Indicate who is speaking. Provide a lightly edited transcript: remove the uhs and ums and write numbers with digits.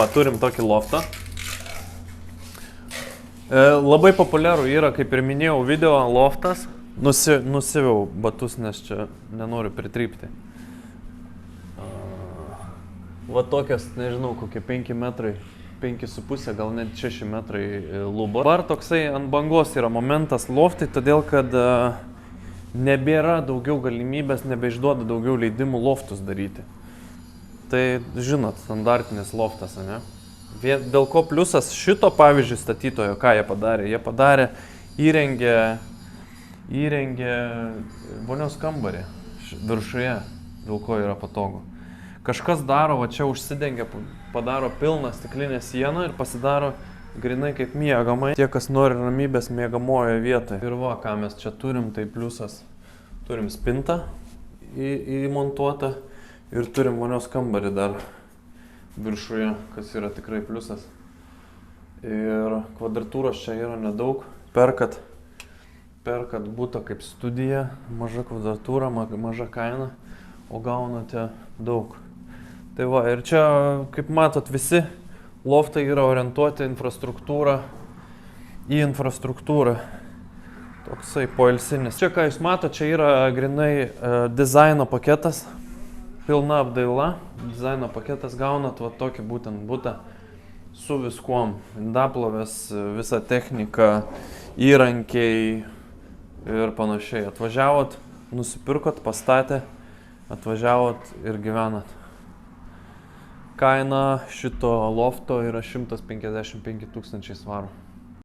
Speaker 1: Turim tokį loftą. Labai populiaru yra, kaip ir minėjau, video loftas. Nusiviau batus, nes čia nenoriu pritrypti. Va tokias, nežinau, kokie 5 metrai, 5,5, gal net 6 metrai lubo. Dabar toksai ant bangos yra momentas loftai, todėl kad nebėra daugiau galimybės, nebeišduoda daugiau leidimų loftus daryti. Tai žinot, standartinis loftas, ne? Dėl ko pliusas šito, pavyzdžiui, statytojo, ką jie padarė? Jie padarė, įrengė vonios kambarį viršuje, dėl ko yra patogu. Kažkas daro, va čia užsidengia, padaro pilną stiklinę sieną ir pasidaro grinai kaip miegamai. Tie, kas nori ramybės miegamojoje vietoje. Ir va, ką mes čia turim, tai pliusas. Turim spintą įmontuotą ir turim vonios kambarį dar viršuje, kas yra tikrai pliusas. Ir kvadratūros čia yra nedaug. Perkat butą kaip studija, maža kvadratūra, maža kaina, o gaunate daug. Tai va, ir čia, kaip matot, visi loftai yra orientuoti į infrastruktūrą. Toksai poilsinis. Čia, ką jūs matot, čia yra grinai dizaino paketas. Pilna apdaila, dizaino paketas, gaunat va tokį būtent butą su viskuom. Indaplovės, visa technika, įrankiai ir panašiai. Atvažiavot, nusipirkot, pastatė, atvažiavot ir gyvenat. Kaina šito lofto yra 155 000 svarų.